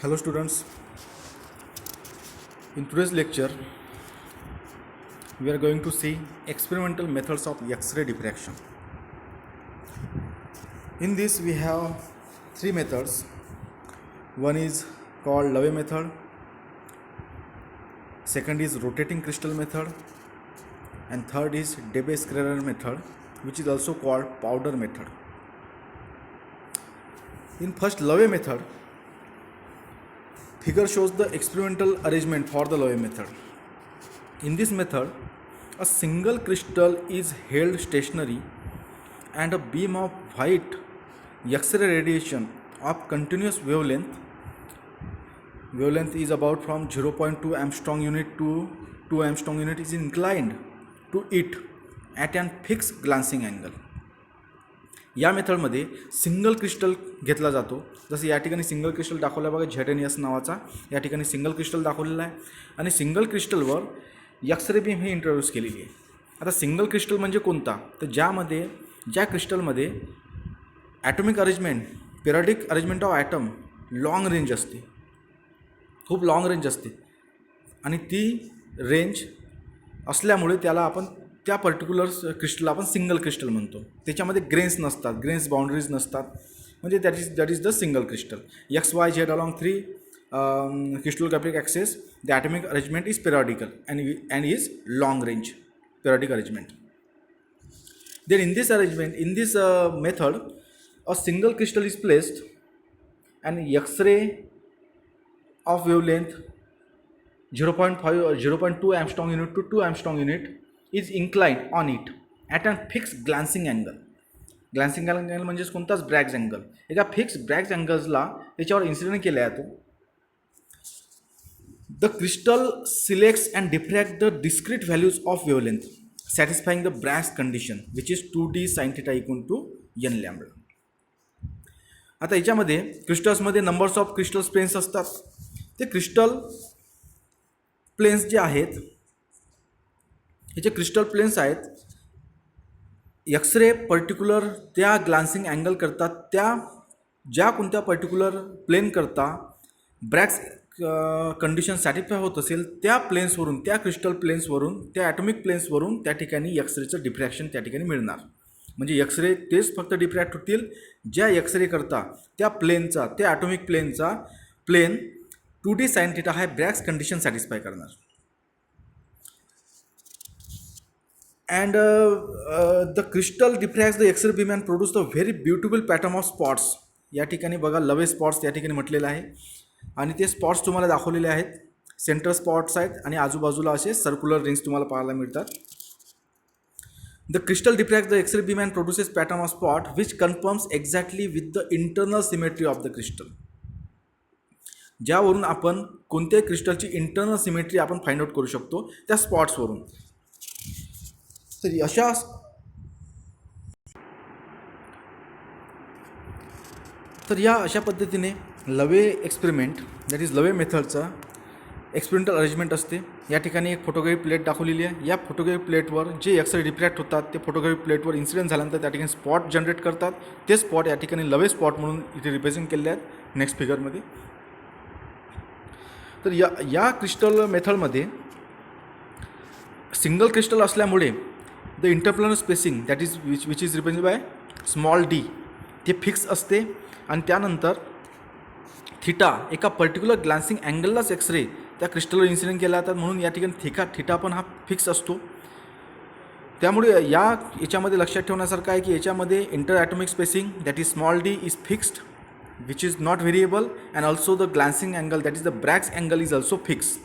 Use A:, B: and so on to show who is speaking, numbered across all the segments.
A: Hello students, in today's lecture we are going to see experimental methods of X-ray diffraction. In this we have three methods. One is called Lave method, second is rotating crystal method, and third is Debye-Scherrer method, which is also called powder method. In first Lave method, figure shows the experimental arrangement for the Lave method. In this method, a single crystal is held stationary and a beam of white X-ray radiation of continuous wavelength is about from 0.2 Armstrong unit to 2 Armstrong unit is inclined to it at an fixed glancing angle. या मेथडमध्ये single crystal घेतला जातो. जसं या ठिकाणी single crystal दाखवला बघा, झेडेनियस नावाचा या ठिकाणी सिंगल क्रिस्टल दाखवलेला आहे आणि सिंगल क्रिस्टलवर एक्सरे बीम हे इंट्रोड्यूस केलेली आहे. आता सिंगल क्रिस्टल म्हणजे कोणता, तर ज्या क्रिस्टलमध्ये atomic arrangement periodic arrangement of atom long range असते, खूप लॉंग रेंज असते आणि ती रेंज असल्यामुळे त्याला आपण त्या पर्टिक्युलर क्रिस्टलला आपण सिंगल क्रिस्टल म्हणतो. त्याच्यामध्ये ग्रेन्स नसतात, ग्रेन्स बाउंड्रीज नसतात, म्हणजे that is the single crystal. X Y Z along 3 crystallographic axis, the atomic arrangement is periodical and is long range periodic arrangement. Then in this arrangement, in this method, a single crystal is placed and X-ray of wavelength 0.2 Armstrong unit to 2 Armstrong unit is inclined on it at a fixed glancing angle. Glancing angle म्हणजेच कोणताच ब्रॅग्स angle. एका fix ब्रॅग्स अँगल्सला त्याच्यावर incident केला जातो. The crystal selects and diffracts the discrete values of wavelength, satisfying the Bragg's condition, which is 2d sin theta equal to n lambda. आता याच्यामध्ये क्रिस्टल्समध्ये numbers of crystals planes असतात. ते क्रिस्टल प्लेन्स जे आहेत, हे जे क्रिस्टल प्लेन्स आहेत, x ray particular त्या ग्लान्सिंग अँगल करता ज्या कोणत्या पर्टिक्युलर प्लेन करता ब्रॅग्स कंडिशन सॅटिस्फाय होत असेल त्या प्लेन्सवरून, त्या क्रिस्टल प्लेन्सवरून, त्या ॲटॉमिक प्लेन्सवरून त्या ठिकाणी एक्सरेचं डिफ्रॅक्शन त्या ठिकाणी मिळणार. म्हणजे एक्सरे तेच फक्त डिफ्रॅक्ट होतील ज्या एक्सरे करता त्या प्लेनचा, त्या atomic plain 2d sin theta हा ब्रॅग्स कंडिशन सॅटिस्फाय करणार. And the crystal diffracts the X-ray beam and produce the very beautiful pattern of spots. या ठिकाणी बघा लवे स्पॉट्स या ठिकाणी म्हटलेलं आहे आणि ते स्पॉट्स तुम्हाला दाखवलेले आहेत. सेंटर स्पॉट्स आहेत आणि आजूबाजूला असे सर्क्युलर रिंग्स तुम्हाला पाहायला मिळतात. The crystal diffracts the X ray beam and produces pattern of spot which confirms exactly with the internal symmetry of the crystal. ज्यावरून आपण कोणत्याही क्रिस्टलची इंटरनल सिमेट्री आपण फाइंड आउट करू शकतो त्या स्पॉट्सवरून. तर या अशा पद्धतीने लवे एक्सपेरिमेंट, दॅट इज लवे मेथडचा एक्सपेरिमेंटल अरेंजमेंट असते. या ठिकाणी एक फोटोग्राफी प्लेट दाखवलेली आहे. या फोटोग्राफी प्लेटवर जे एक्सरे डिफ्रॅक्ट होतात ते फोटोग्राफी प्लेटवर इन्सिडेंट झाल्यानंतर त्या ठिकाणी स्पॉट जनरेट करतात. ते स्पॉट या ठिकाणी लवे स्पॉट म्हणून इथे रिप्रेझेंट केलेले आहेत नेक्स्ट फिगरमध्ये. तर या क्रिस्टल मेथडमध्ये सिंगल क्रिस्टल असल्यामुळे the interplanar spacing that is which is represented by small D ते फिक्स असते आणि त्यानंतर थिटा एका पर्टिक्युलर ग्लान्सिंग अँगललाच एक्सरे त्या क्रिस्टलवर इन्सिडेंट केला जातात, म्हणून या ठिकाणी थिटा पण हा फिक्स असतो. त्यामुळे याच्यामध्ये लक्षात ठेवण्यासारखं आहे की याच्यामध्ये inter atomic spacing that is small D is fixed which is not variable and also the glancing angle that is the Bragg's angle is also fix.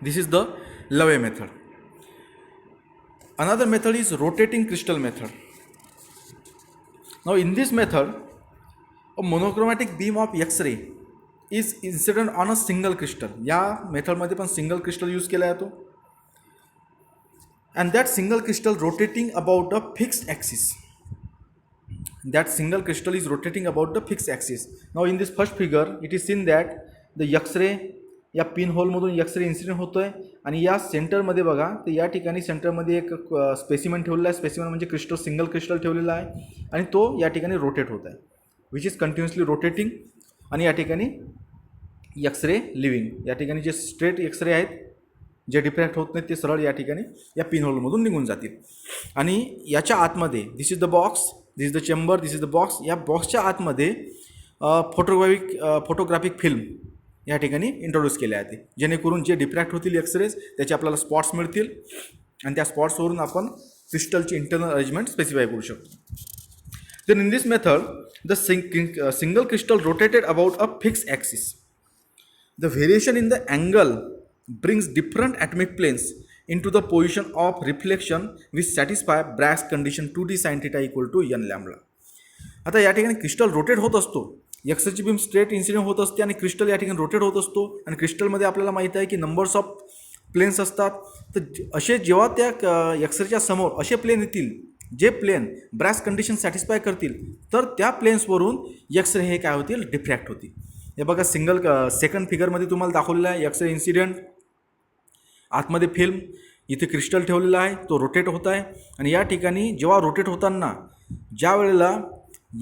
A: This is the Laue method. Another method is rotating crystal method. Now in this method, a monochromatic beam of X-ray is incident on a single crystal. या मेथडमध्ये पण single crystal use केला जातो and that single crystal rotating about a fixed axis. That single crystal is rotating about the fixed axis. Now in this first figure, it is seen that the X-ray या pin होलमधून x ray incident होतो आहे आणि या सेंटरमध्ये बघा, तर या ठिकाणी सेंटरमध्ये एक स्पेसिमेन ठेवलेला आहे. स्पेसिमेन म्हणजे क्रिस्टल, सिंगल क्रिस्टल ठेवलेला आहे आणि तो या ठिकाणी रोटेट होत आहे, विच इज कंटिन्युअसली रोटेटिंग. आणि या ठिकाणी एक्सरे लिव्हिंग. या ठिकाणी जे स्ट्रेट एक्सरे आहेत जे डिफ्रॅक्ट होत नाहीत ते सरळ या ठिकाणी या पिनहोलमधून निघून जातील. आणि याच्या आतमध्ये this is the box, this is the chamber, this is the box. या बॉक्सच्या आतमध्ये फोटोग्राफिक फिल्म या ठिकाणी इंट्रोड्यूस केल्या आहेत, जेणेकरून जे डिफ्रॅक्ट होतील एक्सरेज त्याचे आपल्याला स्पॉट्स मिळतील आणि त्या स्पॉट्सवरून आपण क्रिस्टलची इंटरनल अरेंजमेंट स्पेसिफाय करू शकतो. Then in this method, the single crystal rotated about a fixed axis. The variation in the angle brings different atomic planes into the position of reflection which satisfy Bragg's condition 2d sin theta equal to n lambda. आता या ठिकाणी crystal rotate होत असतो, एक्सची beam straight incident होत असते आणि crystal या ठिकाणी रोटेट होत असतो. आणि क्रिस्टलमध्ये आपल्याला माहीत आहे की नंबर्स ऑफ प्लेन्स असतात. तर असे जेव्हा त्या एक्सच्या समोर असे प्लेन येतील जे प्लेन ब्रॅग्स कंडिशन सॅटिस्फाय करतील, तर त्या प्लेन्सवरून एक्सरे हे काय होतील, डिफ्रॅक्ट होतील. हे बघा सेकंड फिगरमध्ये तुम्हाला दाखवलेलं आहे एक्सरे इन्सिडेंट. आतमध्ये फिल्म, इथे क्रिस्टल ठेवलेला आहे, तो रोटेट होत आहे. आणि या ठिकाणी जेव्हा रोटेट होताना ज्या वेळेला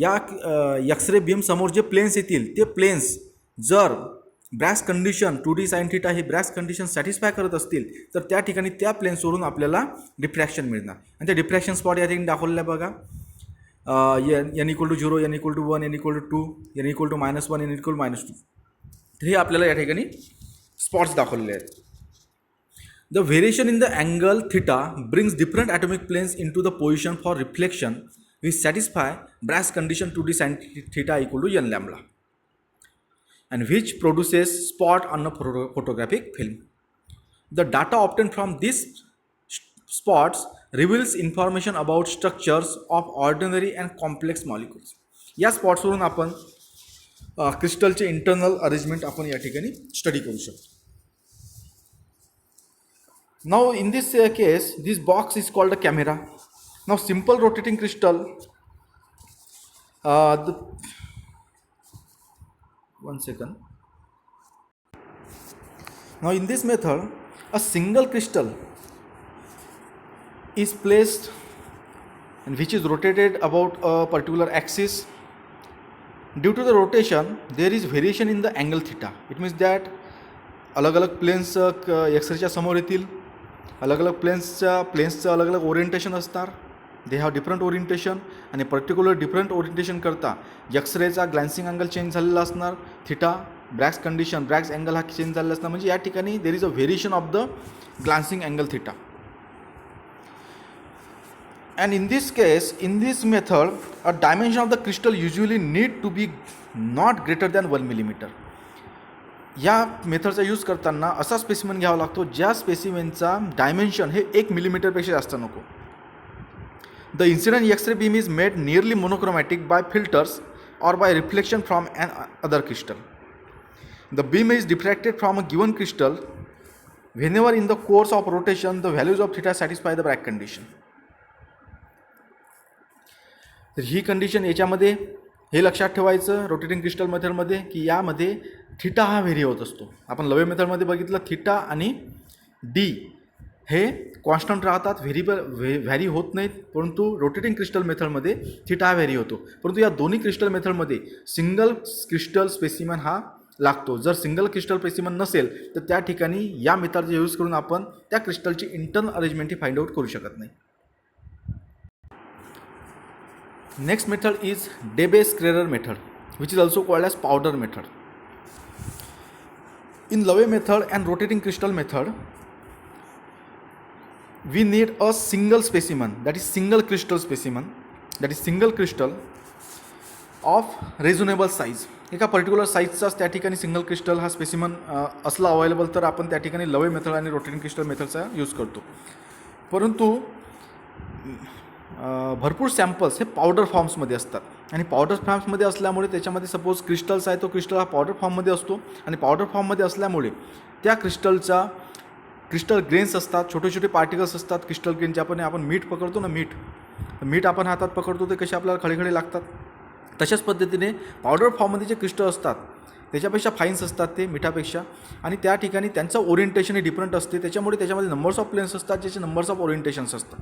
A: या एक्सरे बीम समोर जे प्लेन्स येतील ते प्लेन्स जर ब्रॅग्स कंडिशन 2d sin theta ही ब्रॅग्स कंडिशन सॅटिस्फाय करत असतील, तर त्या ठिकाणी त्या प्लेन्सवरून आपल्याला डिफ्रॅक्शन मिळणार. आणि ते डिफ्रॅक्शन स्पॉट या ठिकाणी दाखवलेलं आहे बघा. n = 0, n = 1, n = 2, n = -1, n = -2. तर हे आपल्याला या ठिकाणी स्पॉट्स दाखवलेले आहेत. The variation in the angle theta brings different atomic planes into the position for reflection which satisfy Bragg's condition 2d sin theta equal to n lambda and which produces spot on a photographic film. The data obtained from these spots reveals information about structures of ordinary and complex molecules. या स्पॉट्सवरून आपण क्रिस्टलचे internal arrangement आपण या ठिकाणी study करू शकतो. Now in this case, this box is called a camera. Now simple rotating crystal, one second. Now in this method, a single crystal is placed and which is rotated about a particular axis. Due to the rotation, there is variation in the angle theta. It means that अलग अलग planes एक्सरेच्या समोर येतील, अलग अलग प्लेन्सचं अलग अलग orientation असणार. They have different orientation आणि पर्टिक्युलर डिफरंट ओरिएंटेशन करता एक्सरेचा ग्लॅन्सिंग अँगल चेंज झालेला असणार. थिटा ब्रॅग्स अँगल हा चेंज झालेला असणार. म्हणजे या ठिकाणी there is a variation of the glancing angle theta. And in this case, in this method, a dimension of the crystal usually need to be not greater than 1 millimeter. या मेथडचा use करताना असा specimen घ्यावा लागतो ज्या स्पेसिमेनचा dimension हे 1 मिलीमीटरपेक्षा जास्त नको. The incident X-ray beam is made nearly monochromatic by filters or by reflection from another crystal. The beam is diffracted from a given crystal whenever in the course of rotation the values of theta satisfy the Bragg condition. तर ही condition याच्यामध्ये हे लक्षात ठेवायचं rotating crystal मेथडमध्ये की यामध्ये theta हा very होत असतो. आपण लवे मेथडमध्ये बघितलं थिटा आणि डी हे कॉन्स्टंट राहतात, व्हॅरी होत नाहीत. परंतु रोटेटिंग क्रिस्टल मेथडमध्ये थिटा हा व्हॅरी होतो. परंतु या दोन्ही क्रिस्टल मेथडमध्ये सिंगल क्रिस्टल स्पेसिमन हा लागतो. जर सिंगल क्रिस्टल स्पेसिमन नसेल तर त्या ठिकाणी या मेथडचा यूज करून आपण त्या क्रिस्टलची इंटरनल अरेंजमेंट ही फाइंड आउट करू शकत नाही. Next method is Debye-Schröder method, which is also called as powder method. In Loewe method and rotating crystal method, we need a single specimen, that is single crystal specimen, that is single crystal of reasonable size. एका particular साईजचाच त्या ठिकाणी single crystal हा specimen असला available तर आपण त्या ठिकाणी लवे मेथड आणि रोटेटिंग क्रिस्टल मेथडचा यूज करतो. परंतु भरपूर सॅम्पल्स हे पावडर फॉर्म्समध्ये असतात आणि पावडर फॉर्म्समध्ये असल्यामुळे त्याच्यामध्ये सपोज क्रिस्टल्स आहे तो क्रिस्टल हा पावडर फॉर्ममध्ये असतो आणि पावडर फॉर्ममध्ये असल्यामुळे त्या क्रिस्टल ग्रेन्स असतात, छोटे छोटे पार्टिकल्स असतात क्रिस्टल ग्रेन. आपण मीठ पकडतो ना, मीठ आपण हातात पकडतो ते कसे आपल्याला खडे लागतात. तशाच पद्धतीने पावडर फॉर्ममध्ये जे क्रिस्टल असतात त्याच्यापेक्षा फाईन्स असतात ते मिठापेक्षा आणि त्या ठिकाणी त्यांचं ओरिएंटेशन हे डिफरंट असते. त्याच्यामुळे त्याच्यामध्ये नंबर्स ऑफ प्लेन्स असतात ज्याचे नंबर्स ऑफ ओरिएंटेशन्स असतात.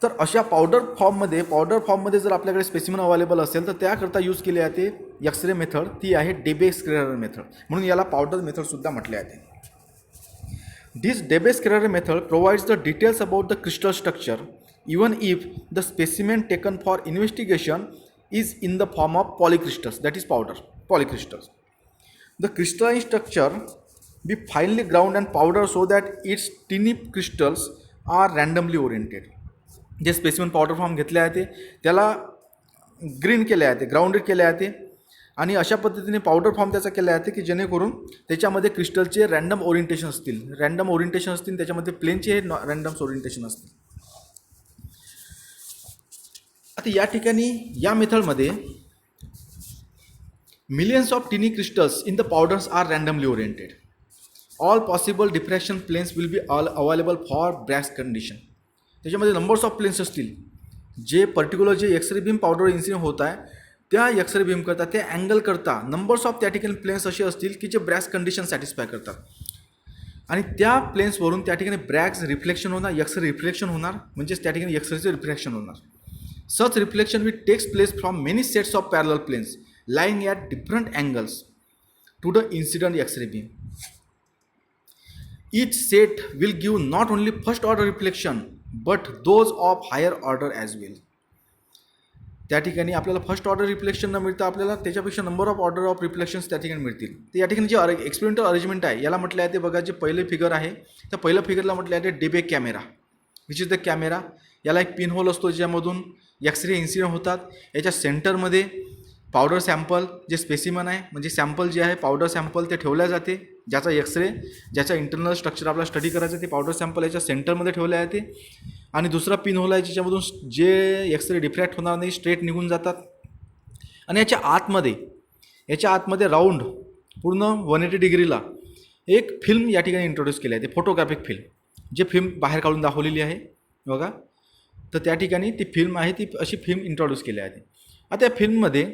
A: तर अशा पावडर फॉर्ममध्ये जर आपल्याकडे स्पेसिमन अवेलेबल असेल तर त्याकरता यूज केले जाते एक्स रे मेथड ती आहे डेबे स्क्वेअर मेथड, म्हणून याला पावडर मेथडसुद्धा म्हटले जाते. This Debye-Squarey method provides the details about the crystal structure even if the specimen taken for investigation is in the form of polycrystals, that is powder, polycrystals. The crystalline structure be finely ground and powder so that its tiny crystals are randomly oriented. जे specimen powder form घेतले आहे ते त्याला green केले आहे, ते grounded केले आहे ते, आणि अशा पद्धतीने पावडर फॉर्म त्याचा केला आहे की जेणेकरून त्याच्यामध्ये क्रिस्टलचे रँडम ओरिएंटेशन असतील, त्याच्यामध्ये प्लेनचे रँडम ओरिएंटेशन असतील. आता या ठिकाणी या मेथडमध्ये millions of tiny crystals in the powders are randomly oriented. All possible diffraction planes will be available for Bragg's condition. त्याच्यामध्ये नंबर्स ऑफ प्लेन्स असतील, जे पर्टिक्युलर जे एक्सरे बीम पावडर इन्सिडेंट होत आहे त्या एक्सरे बीम करता, त्या अँगल करता नंबर्स ऑफ त्या ठिकाणी प्लेन्स असे असतील की जे ब्रॅक्स कंडिशन सॅटिस्फाय करतात, आणि त्या प्लेन्सवरून त्या ठिकाणी ब्रॅक्स रिफ्लेक्शन होणार, एक्सरे रिफ्लेक्शन होणार, म्हणजेच त्या ठिकाणी एक्सरेचे रिफ्लेक्शन होणार. Such reflection will takes place from many sets of parallel planes lying at different angles to the incident X ray beam. Each set will give not only first order reflection but those of higher order as well. त्या ठिकाणी आपल्याला first order reflection न मिळता आपल्याला त्याच्यापेक्षा number of order of reflections त्या ठिकाणी मिळतील. तर या ठिकाणी जे एक्सपेरिमेंटल अरेंजमेंट आहे याला म्हटलं आहे ते बघा, जे पहिले फिगर आहे त्या पहिल्या फिगरला म्हटलं आहे ते Debye camera, which is the camera. याला एक पिन होल असतो ज्यामधून एक्सरे इन्सिडेंट होतात. याच्या सेंटरमध्ये पावडर सॅम्पल जे स्पेसिमन आहे, म्हणजे सॅम्पल जे आहे पावडर सॅम्पल ते ठेवल्या जाते, ज्याचा एक्सरे ज्याचा इंटरनल स्ट्रक्चर आपल्याला स्टडी करायचं ते पावडर सॅम्पल याच्या सेंटरमध्ये ठेवले आहे ते. आणि दुसरा पिन होल आहे ज्याच्यामधून जे एक्सरे डिफ्रॅक्ट होणार नाही, स्ट्रेट निघून जातात. आणि याच्या आतमध्ये राऊंड पूर्ण 180 डिग्रीला एक फिल्म या ठिकाणी इंट्रोड्यूस केली आहे, ते फोटोग्राफिक फिल्म, जे फिल्म बाहेर काढून दाखवलेली आहे बघा. तर त्या ठिकाणी ती फिल्म आहे, ती अशी फिल्म इंट्रोड्यूस केली आहे. आता या फिल्ममध्ये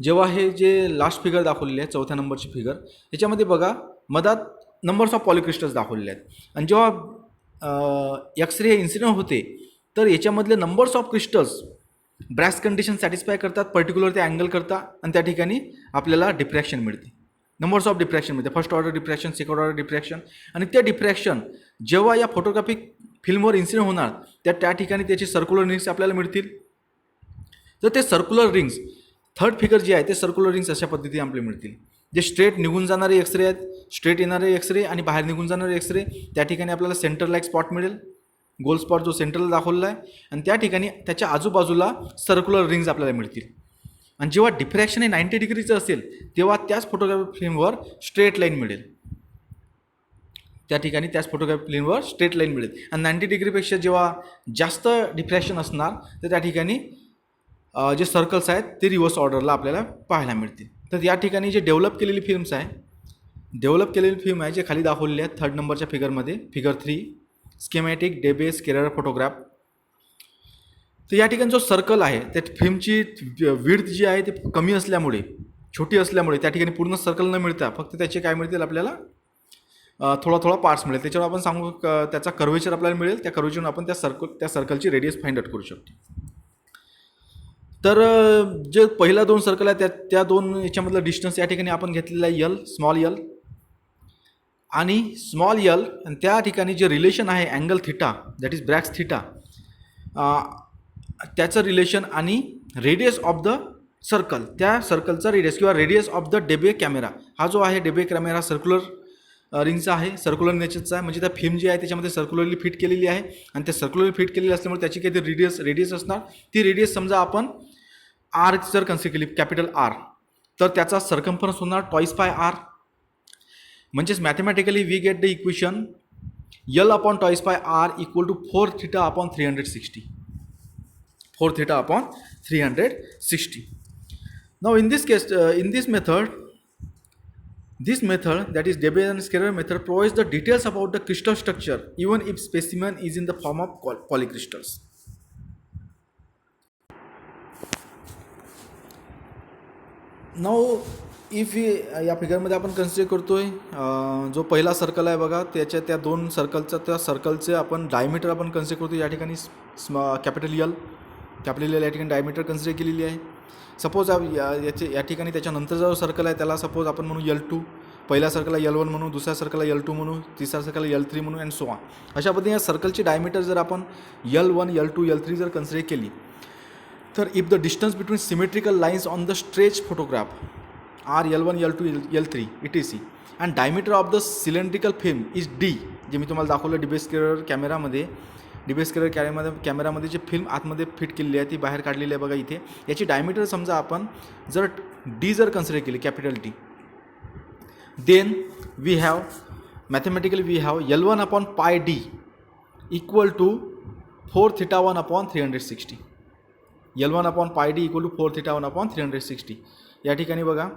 A: जेव्हा हे जे लास्ट फिगर दाखवलेली आहे, चौथ्या नंबरची फिगर, याच्यामध्ये बघा मधात नंबर्स ऑफ पॉलिक्रिस्टल्स दाखवलेले आहेत. आणि जेव्हा एक्सरे हे इन्सिडेंट होते तर याच्यामधले numbers of crystals Bragg's condition satisfy करतात, पर्टिक्युलर ते अँगल करतात, आणि त्या ठिकाणी आपल्याला डिफ्रॅक्शन मिळते, नंबर्स ऑफ डिफ्रॅक्शन मिळते, first order diffraction, second order diffraction. आणि ते डिफ्रॅक्शन जेव्हा या फोटोग्राफिक फिल्मवर इन्सिडेंट होणार त्या ठिकाणी त्याचे सर्क्युलर रिंग्स आपल्याला मिळतील. तर ते सर्क्युलर रिंग्स, थर्ड फिगर जे आहे ते सर्क्युलर रिंग्स अशा पद्धतीने आपल्याला मिळतील. जे स्ट्रेट निघून जाणारे एक्सरे आहेत, स्ट्रेट येणारे एक्सरे आणि बाहेर निघून जाणारे एक्सरे, त्या ठिकाणी आपल्याला सेंटरला एक स्पॉट मिळेल, गोल स्पॉट जो सेंटरला दाखवलेला आहे, आणि त्या ठिकाणी त्याच्या आजूबाजूला सर्क्युलर रिंग्स आपल्याला मिळतील. आणि जेव्हा डिफ्रॅक्शन हे 90 डिग्रीचं असेल तेव्हा त्याच फोटोग्राफी फिल्मवर स्ट्रेट लाईन मिळेल, त्या ठिकाणी त्याच फोटोग्राफी फिल्मवर स्ट्रेट लाईन मिळेल. आणि 90 डिग्रीपेक्षा जेव्हा जास्त डिफ्रॅक्शन असणार तर त्या ठिकाणी जे सर्कल्स आहेत ते रिव्हर्स ऑर्डरला आपल्याला पाहायला मिळतील. तर या ठिकाणी जे डेव्हलप केलेली फिल्म आहे जे खाली दाखवलेली आहे थर्ड नंबरच्या फिगरमध्ये, फिगर 3 स्केमॅटिक डेबे स्क्वेअर फोटोग्राफ. तर या ठिकाणी जो सर्कल आहे त्या फिल्मची विड्थ जी आहे ती कमी असल्यामुळे, छोटी असल्यामुळे त्या ठिकाणी पूर्ण सर्कल न मिळता फक्त त्याचे काय मिळतील आपल्याला थोडा पार्ट्स मिळेल. त्याच्यावर आपण सांगू त्याचा कर्वेचर आपल्याला मिळेल, त्या कर्वेचरनं आपण त्या सर्कलची रेडियस फाइंड आउट करू शकतो. तर जे पहिला 2 सर्कल आहे त्या 2 याच्यामधलं डिस्टन्स या ठिकाणी आपण घेतलेलं आहे यल, स्मॉल यल आणि त्या ठिकाणी जे रिलेशन आहे angle theta, that is Bragg's theta, त्याचं रिलेशन आणि रेडियस ऑफ द सर्कल, त्या सर्कलचा रेडियस किंवा radius of the Debye camera, हा जो आहे डेबे कॅमेरा सर्क्युलर रिंगचा आहे, सर्क्युलर नेचरचा आहे, म्हणजे त्या फिल्म जी आहे त्याच्यामध्ये सर्क्युलरली फिट केलेली आहे. आणि त्या सर्क्युलरली फिट केलेली असल्यामुळे त्याची काहीतरी रेडियस असणार. ती रेडियस समजा आपण आर जर कन्सिडर केली, कॅपिटल आर, तर त्याचा सर्कम्फरन्स होणार टॉईस बाय आर. म्हणजेच mathematically we get the equation L upon twice by R equal to 4 theta upon 360. 4 theta upon 360. Now in this method that is Debye-Squarey method provides the details about the crystal structure even if specimen is in the form of polycrystals. Now if या फिगरमध्ये आपण consider करतोय जो पहिला circle आहे बघा, त्याच्या त्या 2 सर्कलचं, त्या सर्कलचे आपण डायमीटर आपण कन्सिडर करतो या ठिकाणी कॅपिटल यल, ते आपल्याला या ठिकाणी डायमीटर कन्सिडर केलेली आहे. सपोज या ठिकाणी त्याच्यानंतर जो सर्कल आहे त्याला सपोज आपण म्हणू L2, पहिल्या सर्कलला L1 म्हणू, दुसऱ्या सर्कलला L2 म्हणू, तिसऱ्या सर्कलला L3 म्हणू अँड सो ऑन. अशा पद्धतीने या सर्कलची डायमीटर जर आपण L1, L2, L3 जर कन्सिडर केली तर if the distance between symmetrical lines on the stretch photograph are L1, L2, L3 etc and diameter of the cylindrical film is D, जे मी तुम्हाला दाखवलं डिबेस्केलर कॅमेरामध्ये जे फिल्म आतमध्ये फिट केलेली आहे ती बाहेर काढलेली आहे बघा इथे. याची डायमीटर समजा आपण जर D जर कन्सिडर केली, capital D, then we have L1 upon pi D equal to 4θ1 upon 360. L1 upon pi D equal to 4θ1 upon 360. या ठिकाणी बघा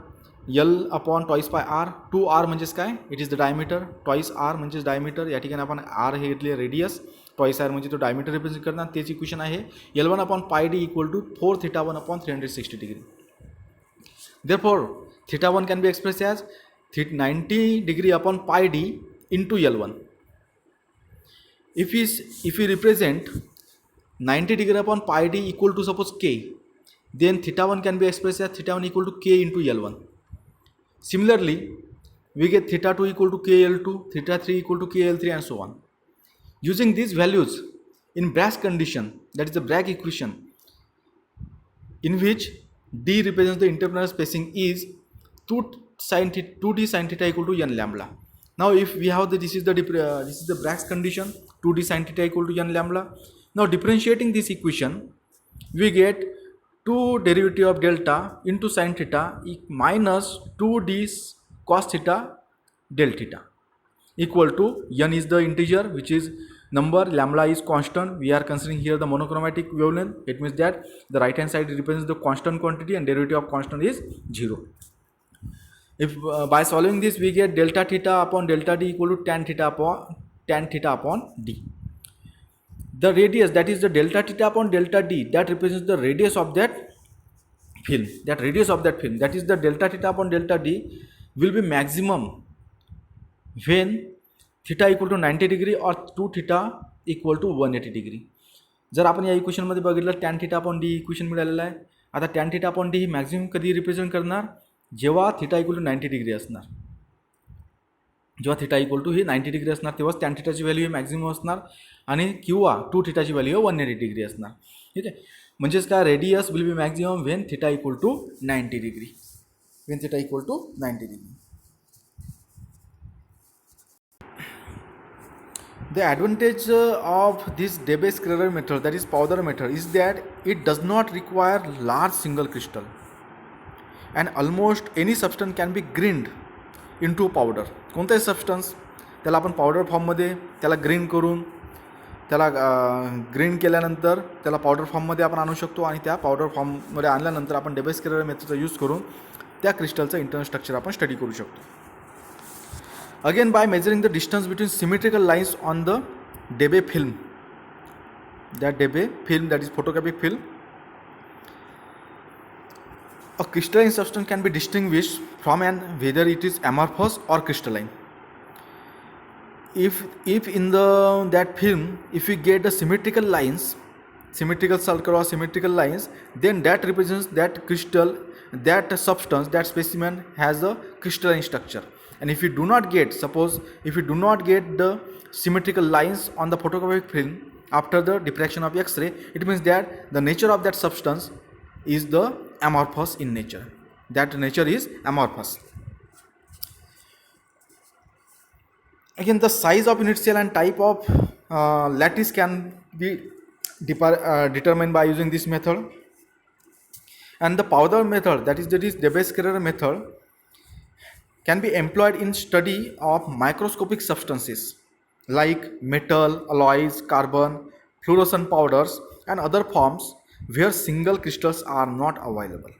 A: L upon twice pi R, 2R म्हणजेच काय, it is the diameter, twice R म्हणजेच diameter. या ठिकाणी आपण R हे घेतले रेडियस, टॉईस R म्हणजे तो डायमीटर रिप्रेझेंट करणार. तेच इक्वेशन आहे L1 upon pi D equal to 4θ1 upon 360 degree. Therefore θ1 can be express as 90 degree upon pi D into L1. if we represent 90 degree upon pi d equal to suppose k, then θ1 can be expressed as θ1 equal to k into L1. Similarly, we get θ2 equal to KL2, θ3 equal to KL3 and so on. Using these values in Bragg's condition, that is the Bragg equation, in which d represents the interplanar spacing is 2d sin theta equal to n lambda. Now if we have this is the Bragg's condition, 2d sin theta equal to n lambda. Now differentiating this equation, we get 2 derivative of delta into sin theta minus 2d cos theta del theta equal to n is the integer which is number, lambda is constant. We are considering here the monochromatic wavelength. It means that the right hand side represents the constant quantity and derivative of constant is 0. If by solving this we get delta theta upon delta d equal to tan theta upon d. The radius, that is the delta theta upon delta d, that represents the radius of that film. That is the delta theta upon delta d will be maximum when theta equal to 90 degree or 2 theta equal to 180 degree. जर आपण या इक्वेशनमध्ये बघितलं tan theta upon d equation मिळालेलं आहे. आता tan theta upon d ही maximum कधी रिप्रेझेंट करणार, जेव्हा थीटा इक्वल टू 90 डिग्री असणार. जेव्हा थीटा इक्वल टू ही 90 डिग्री असणार तेव्हाच टॅन थीटाची व्हॅल्यू ही मॅक्झिमम असणार आणि किंवा 2 थीटाची व्हॅल्यू 180 डिग्री असणार. ठीक आहे, म्हणजेच काय, radius will be maximum when theta equal to 90 degree. The advantage of this Debye-Scherrer method, that is powder method, is that it does not require large single crystal and almost any substance can be grind into powder. कोणताही substance त्याला आपण powder फॉर्ममध्ये त्याला green करून त्याला green केल्यानंतर त्याला powder फॉर्ममध्ये आपण आणू शकतो आणि त्या पावडर फॉर्ममध्ये आणल्यानंतर आपण Debye-Scherrer मेथडचा यूज करून त्या क्रिस्टलचं इंटरनल स्ट्रक्चर आपण स्टडी करू शकतो. Again, by measuring the distance between symmetrical lines on the Debye film, that is photographic film, a crystalline substance can be distinguished from whether it is amorphous or crystalline. If in that film, if we get the symmetrical lines, symmetrical circle or symmetrical lines, then that represents that crystal, that substance, that specimen has a crystalline structure. And if you do not get, suppose if you do not get the symmetrical lines on the photographic film after the diffraction of X-ray, it means that the nature of that substance is the amorphous in nature. That nature is amorphous. Again, the size of unit cell and type of lattice can be determined by using this method. And the powder method, that is Debye-Scherrer method, can be employed in study of microscopic substances like metal, alloys, carbon, fluorescent powders and other forms where single crystals are not available.